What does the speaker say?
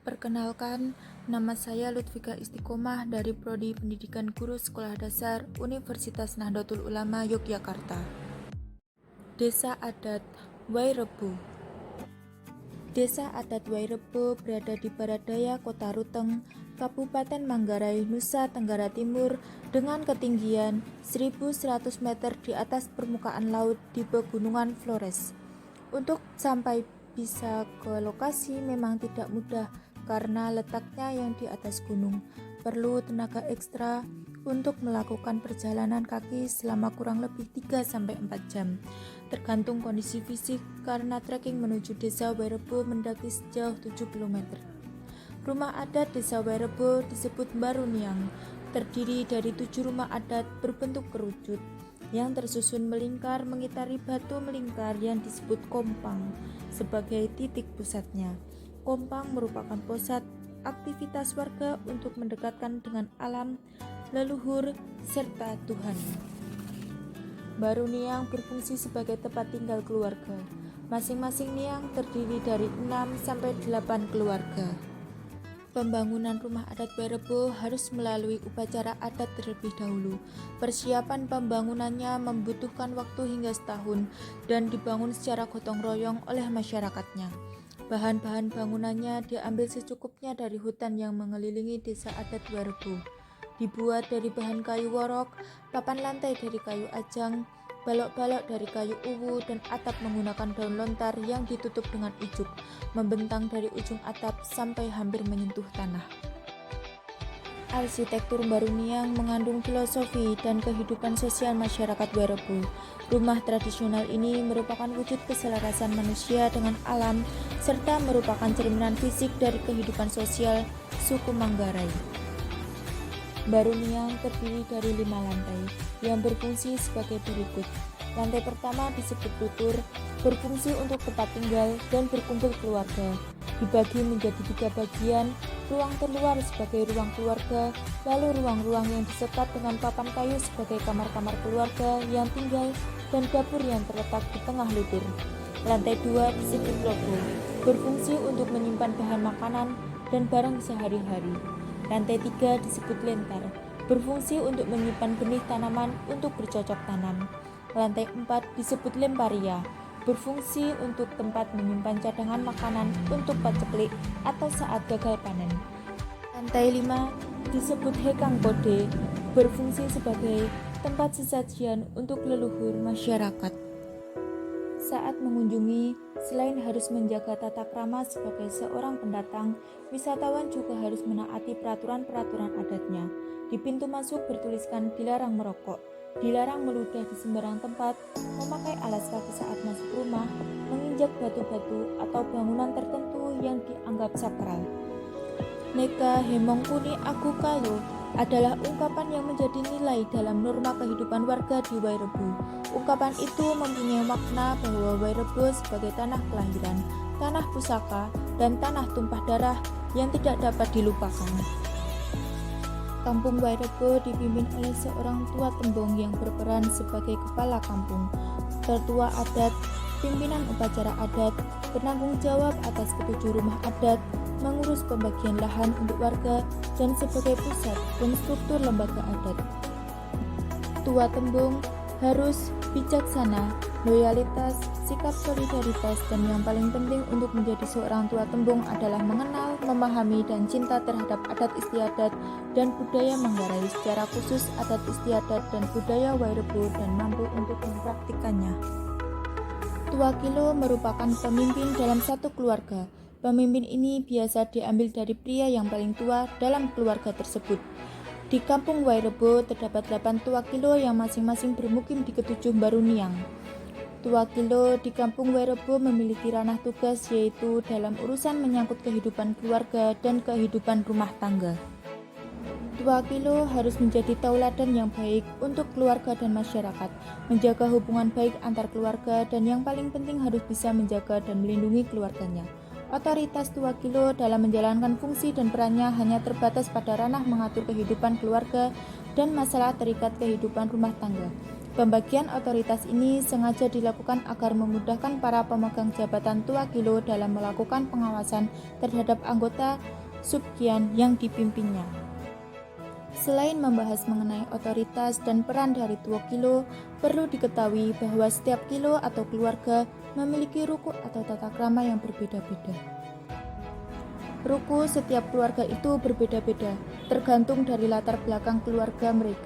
Perkenalkan, nama saya Lutfika Istiqomah dari Prodi Pendidikan Guru Sekolah Dasar Universitas Nahdlatul Ulama Yogyakarta. Desa Adat Wairebo. Desa Adat Wairebo berada di barat daya Kota Ruteng, Kabupaten Manggarai, Nusa Tenggara Timur dengan ketinggian 1.100 meter di atas permukaan laut di Pegunungan Flores. Untuk sampai bisa ke lokasi memang tidak mudah karena letaknya yang di atas gunung. Perlu tenaga ekstra untuk melakukan perjalanan kaki selama kurang lebih 3-4 jam. Tergantung kondisi fisik karena trekking menuju Desa Wairebo mendaki sejauh 7 km. Rumah adat Desa Wairebo disebut Baruniang, terdiri dari 7 rumah adat berbentuk kerucut yang tersusun melingkar mengitari batu melingkar yang disebut kompang sebagai titik pusatnya. Kompang merupakan pusat aktivitas warga untuk mendekatkan dengan alam, leluhur, serta Tuhan. Baruniang berfungsi sebagai tempat tinggal keluarga. Masing-masing niang terdiri dari 6-8 keluarga. Pembangunan rumah adat Wairebo harus melalui upacara adat terlebih dahulu. Persiapan pembangunannya membutuhkan waktu hingga setahun dan dibangun secara gotong royong oleh masyarakatnya. Bahan-bahan bangunannya diambil secukupnya dari hutan yang mengelilingi desa adat Wairebo. Dibuat dari bahan kayu worok, papan lantai dari kayu ajang, balok-balok dari kayu uwu, dan atap menggunakan daun lontar yang ditutup dengan ijuk, membentang dari ujung atap sampai hampir menyentuh tanah. Arsitektur Baruniang mengandung filosofi dan kehidupan sosial masyarakat Wairebo. Rumah tradisional ini merupakan wujud keselarasan manusia dengan alam, serta merupakan cerminan fisik dari kehidupan sosial suku Manggarai. Baruniang terdiri dari 5 lantai yang berfungsi sebagai berikut. Lantai pertama disebut tutur, berfungsi untuk tempat tinggal dan berkumpul keluarga. Dibagi menjadi 3 bagian, ruang terluar sebagai ruang keluarga, lalu ruang-ruang yang disekat dengan papan kayu sebagai kamar-kamar keluarga yang tinggal, dan dapur yang terletak di tengah lutur. Lantai 2 disebut logo, berfungsi untuk menyimpan bahan makanan dan barang sehari-hari. Lantai 3 disebut lentar, berfungsi untuk menyimpan benih tanaman untuk bercocok tanam. Lantai 4 disebut lemparia, berfungsi untuk tempat menyimpan cadangan makanan untuk paceklik atau saat gagal panen. Lantai 5 disebut hekang kode, berfungsi sebagai tempat sesajian untuk leluhur masyarakat. Saat mengunjungi, selain harus menjaga tata krama sebagai seorang pendatang, wisatawan juga harus menaati peraturan-peraturan adatnya. Di pintu masuk bertuliskan dilarang merokok, dilarang meludah di sembarang tempat, memakai alas kaki saat masuk rumah, menginjak batu-batu atau bangunan tertentu yang dianggap sakral. Neka Hemongkuni Agu Kalo adalah ungkapan yang menjadi nilai dalam norma kehidupan warga di Wairebo. Ungkapan itu mempunyai makna bahwa Wairebo sebagai tanah kelahiran, tanah pusaka, dan tanah tumpah darah yang tidak dapat dilupakan. Kampung Wairebo dipimpin oleh seorang tua tembong yang berperan sebagai kepala kampung, tertua adat, pimpinan upacara adat, bertanggung jawab atas ketujuh rumah adat, mengurus pembagian lahan untuk warga, dan sebagai pusat dan struktur lembaga adat. Tua tembung harus bijaksana, loyalitas, sikap solidaritas, dan yang paling penting untuk menjadi seorang tua tembung adalah mengenal, memahami, dan cinta terhadap adat istiadat dan budaya Manggarai, secara khusus adat istiadat dan budaya Wairebo, dan mampu untuk mempraktikannya. Tua Kilo merupakan pemimpin dalam satu keluarga. Pemimpin ini biasa diambil dari pria yang paling tua dalam keluarga tersebut. Di kampung Wairebo terdapat 8 tua Kilo yang masing-masing bermukim di ketujuh Baruniang. Tua Kilo di kampung Wairebo memiliki ranah tugas, yaitu dalam urusan menyangkut kehidupan keluarga dan kehidupan rumah tangga. Tua Kilo harus menjadi tauladan yang baik untuk keluarga dan masyarakat, menjaga hubungan baik antar keluarga, dan yang paling penting harus bisa menjaga dan melindungi keluarganya. Otoritas Tua Kilo dalam menjalankan fungsi dan perannya hanya terbatas pada ranah mengatur kehidupan keluarga dan masalah terikat kehidupan rumah tangga. Pembagian otoritas ini sengaja dilakukan agar memudahkan para pemegang jabatan Tuakilo dalam melakukan pengawasan terhadap anggota Subkian yang dipimpinnya. Selain membahas mengenai otoritas dan peran dari Tuakilo, perlu diketahui bahwa setiap kilo atau keluarga memiliki ruku atau tata krama yang berbeda-beda. Ruku setiap keluarga itu berbeda-beda, tergantung dari latar belakang keluarga mereka.